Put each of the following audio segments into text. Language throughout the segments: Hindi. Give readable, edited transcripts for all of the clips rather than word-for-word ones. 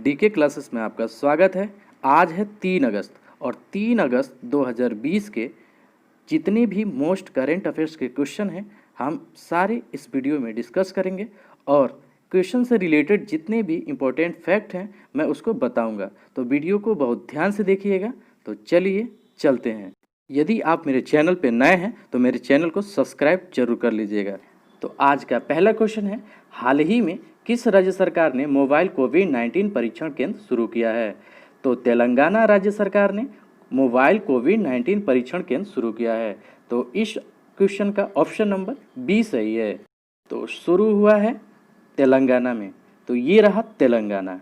डीके क्लासेस में आपका स्वागत है। आज है 3 अगस्त और 3 अगस्त 2020 के जितने भी मोस्ट करेंट अफेयर्स के क्वेश्चन हैं हम सारे इस वीडियो में डिस्कस करेंगे और क्वेश्चन से रिलेटेड जितने भी इम्पोर्टेंट फैक्ट हैं मैं उसको बताऊंगा। तो वीडियो को बहुत ध्यान से देखिएगा। तो चलिए चलते हैं। यदि आप मेरे चैनल पर नए हैं तो मेरे चैनल को सब्सक्राइब जरूर कर लीजिएगा। तो आज का पहला क्वेश्चन है, हाल ही में किस राज्य सरकार ने मोबाइल कोविड-19 परीक्षण केंद्र शुरू किया है? तो तेलंगाना राज्य सरकार ने मोबाइल कोविड-19 परीक्षण केंद्र शुरू किया है। तो इस क्वेश्चन का ऑप्शन नंबर बी सही है। तो शुरू हुआ है तेलंगाना में, तो ये रहा तेलंगाना।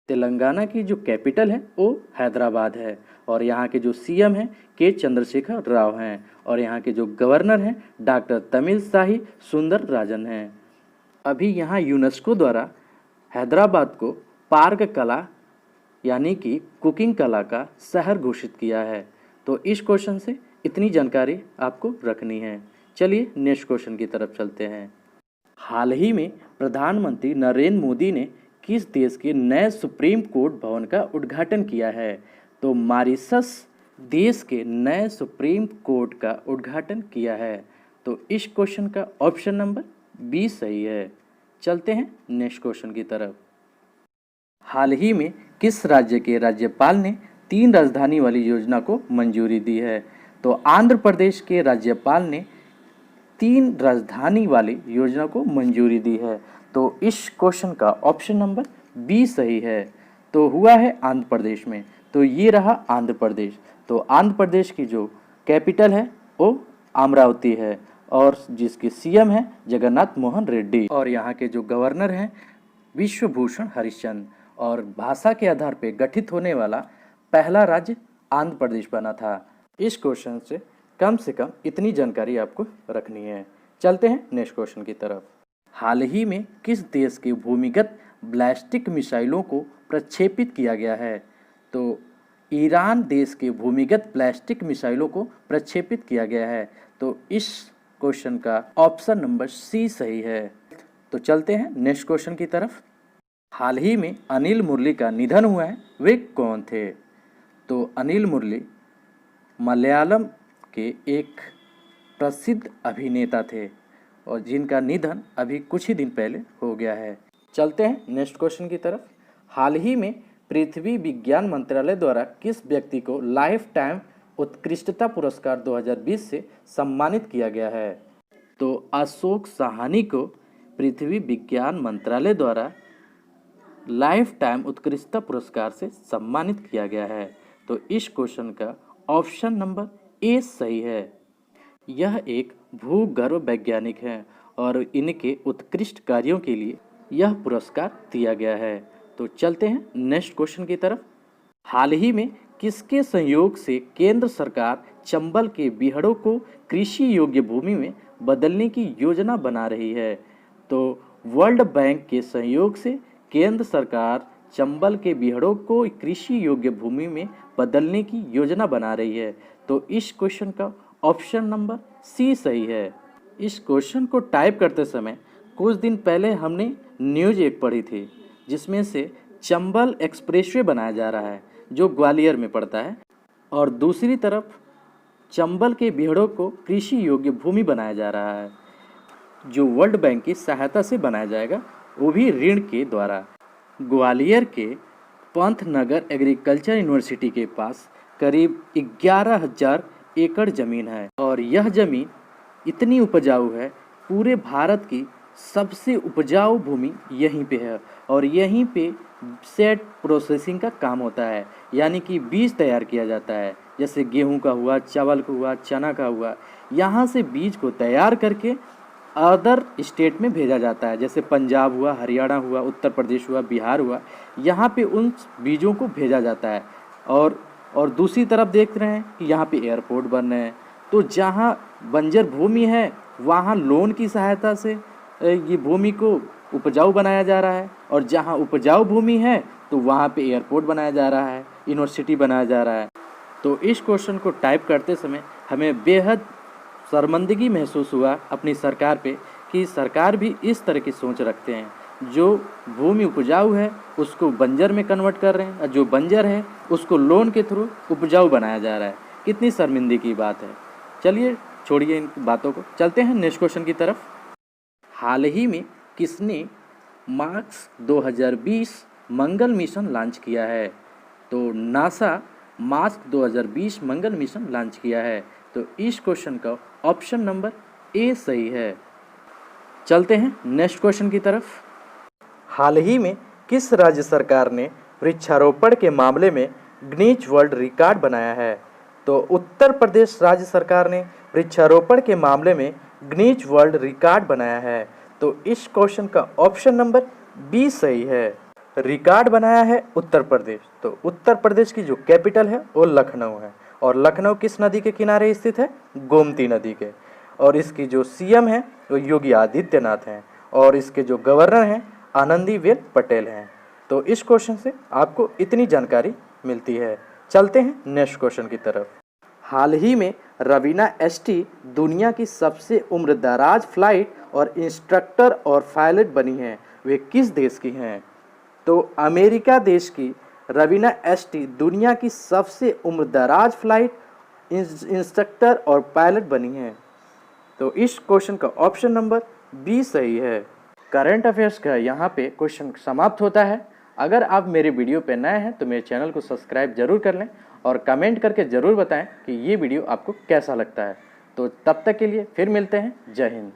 तेलंगाना की जो कैपिटल है वो हैदराबाद है और यहाँ के जो सीएम हैं के चंद्रशेखर राव हैं और यहाँ के जो गवर्नर हैं डॉक्टर तमिलसाई सुंदरराजन हैं। अभी यहाँ यूनेस्को द्वारा हैदराबाद को पार्क कला यानी कि कुकिंग कला का शहर घोषित किया है। तो इस क्वेश्चन से इतनी जानकारी आपको रखनी है। चलिए नेक्स्ट क्वेश्चन की तरफ चलते हैं। हाल ही में प्रधानमंत्री नरेंद्र मोदी ने किस देश के नए सुप्रीम कोर्ट भवन का उद्घाटन किया है? तो मॉरिशस देश के नए सुप्रीम कोर्ट का उद्घाटन किया है। तो इस क्वेश्चन का ऑप्शन नंबर बी सही है। चलते हैं नेक्स्ट क्वेश्चन की तरफ। हाल ही में किस राज्य के राज्यपाल ने 3 राजधानी वाली योजना को मंजूरी दी है? तो आंध्र प्रदेश के राज्यपाल ने 3 राजधानी वाली योजना को मंजूरी दी है। तो इस क्वेश्चन का ऑप्शन नंबर बी सही है। तो हुआ है आंध्र प्रदेश में, तो ये रहा आंध्र प्रदेश। तो आंध्र प्रदेश की जो कैपिटल है वो अमरावती है और जिसके सीएम है जगन्नाथ मोहन रेड्डी और यहाँ के जो गवर्नर हैं विश्वभूषण हरिश्चंद्र। और भाषा के आधार पर गठित होने वाला पहला राज्य आंध्र प्रदेश बना था। इस क्वेश्चन से कम इतनी जानकारी आपको रखनी है। चलते हैं नेक्स्ट क्वेश्चन की तरफ। हाल ही में किस देश के भूमिगत बैलिस्टिक मिसाइलों को प्रक्षेपित किया गया है? तो ईरान देश के भूमिगत बैलिस्टिक मिसाइलों को प्रक्षेपित किया गया है। तो इस क्वेश्चन का ऑप्शन नंबर सी सही है। तो चलते हैं नेक्स्ट क्वेश्चन की तरफ। हाल ही में अनिल मुरली का निधन हुआ है, वे कौन थे? तो अनिल मुरली मलयालम के एक प्रसिद्ध अभिनेता थे और जिनका निधन अभी कुछ ही दिन पहले हो गया है। चलते हैं नेक्स्ट क्वेश्चन की तरफ। हाल ही में पृथ्वी विज्ञान मंत्रालय द्वारा किस व्यक्ति को लाइफ टाइम उत्कृष्टता पुरस्कार 2020 से सम्मानित किया गया है? तो अशोक साहनी को पृथ्वी विज्ञान मंत्रालय द्वारा लाइफ टाइम उत्कृष्टता पुरस्कार से सम्मानित किया गया है। तो इस क्वेश्चन का ऑप्शन नंबर ए सही है। यह एक भूगर्भ वैज्ञानिक हैं और इनके उत्कृष्ट कार्यों के लिए यह पुरस्कार दिया गया है। तो चलते हैं नेक्स्ट क्वेश्चन की तरफ। हाल ही में किसके संयोग से केंद्र सरकार चंबल के बीहड़ों को कृषि योग्य भूमि में बदलने की योजना बना रही है? तो वर्ल्ड बैंक के सहयोग से केंद्र सरकार चंबल के बीहड़ों को कृषि योग्य भूमि में बदलने की योजना बना रही है। तो इस क्वेश्चन का ऑप्शन नंबर सी सही है। इस क्वेश्चन को टाइप करते समय कुछ दिन पहले हमने न्यूज़ एक पढ़ी थी जिसमें से चंबल एक्सप्रेसवे बनाया जा रहा है जो ग्वालियर में पड़ता है और दूसरी तरफ चंबल के बीहड़ों को कृषि योग्य भूमि बनाया जा रहा है जो वर्ल्ड बैंक की सहायता से बनाया जाएगा, वो भी ऋण के द्वारा। ग्वालियर के पंतनगर एग्रीकल्चर यूनिवर्सिटी के पास करीब 11,000 एकड़ ज़मीन है और यह ज़मीन इतनी उपजाऊ है, पूरे भारत की सबसे उपजाऊ भूमि यहीं पे है और यहीं पे सेट प्रोसेसिंग का काम होता है, यानी कि बीज तैयार किया जाता है। जैसे गेहूं का हुआ, चावल का हुआ, चना का हुआ, यहाँ से बीज को तैयार करके अदर स्टेट में भेजा जाता है। जैसे पंजाब हुआ, हरियाणा हुआ, उत्तर प्रदेश हुआ, बिहार हुआ, यहाँ पे उन बीजों को भेजा जाता है। और दूसरी तरफ देख रहे हैं कि यहाँ पे एयरपोर्ट बन रहे हैं। तो जहाँ बंजर भूमि है वहाँ लोन की सहायता से ये भूमि को उपजाऊ बनाया जा रहा है और जहाँ उपजाऊ भूमि है तो वहाँ पे एयरपोर्ट बनाया जा रहा है, यूनिवर्सिटी बनाया जा रहा है। तो इस क्वेश्चन को टाइप करते समय हमें बेहद शर्मिंदगी महसूस हुआ अपनी सरकार पे कि सरकार भी इस तरह की सोच रखते हैं। जो भूमि उपजाऊ है उसको बंजर में कन्वर्ट कर रहे हैं और जो बंजर है उसको लोन के थ्रू उपजाऊ बनाया जा रहा है। कितनी शर्मिंदगी की बात है। चलिए छोड़िए इन बातों को, चलते हैं नेक्स्ट क्वेश्चन की तरफ। हाल ही में किसने मार्स 2020 मंगल मिशन लॉन्च किया है? तो नासा मार्स 2020 मंगल मिशन लॉन्च किया है। तो इस क्वेश्चन का ऑप्शन नंबर ए सही है। चलते हैं नेक्स्ट क्वेश्चन की तरफ। हाल ही में किस राज्य सरकार ने वृक्षारोपण के मामले में गिनीज वर्ल्ड रिकॉर्ड बनाया है? तो उत्तर प्रदेश राज्य सरकार ने वृक्षारोपण के मामले में गिनीज वर्ल्ड रिकॉर्ड बनाया है। तो इस क्वेश्चन का ऑप्शन नंबर बी सही है। रिकॉर्ड बनाया है उत्तर प्रदेश। तो उत्तर प्रदेश की जो कैपिटल है वो लखनऊ है और लखनऊ किस नदी के किनारे स्थित है? गोमती नदी के। और इसकी जो सीएम है वो योगी आदित्यनाथ हैं और इसके जो गवर्नर हैं आनंदीबेन पटेल हैं। तो इस क्वेश्चन से आपको इतनी जानकारी मिलती है। चलते हैं नेक्स्ट क्वेश्चन की तरफ। हाल ही में रवीना एसटी दुनिया की सबसे उम्रदराज फ्लाइट और इंस्ट्रक्टर और पायलट बनी हैं। वे किस देश की हैं? तो अमेरिका देश की रवीना एसटी दुनिया की सबसे उम्रदराज फ्लाइट इंस्ट्रक्टर और पायलट बनी हैं। तो इस क्वेश्चन का ऑप्शन नंबर बी सही है। करंट अफेयर्स का यहाँ पे क्वेश्चन समाप्त होता है। अगर आप मेरे वीडियो पे नए हैं तो मेरे चैनल को सब्सक्राइब जरूर कर लें और कमेंट करके ज़रूर बताएं कि ये वीडियो आपको कैसा लगता है। तो तब तक के लिए फिर मिलते हैं। जय हिंद।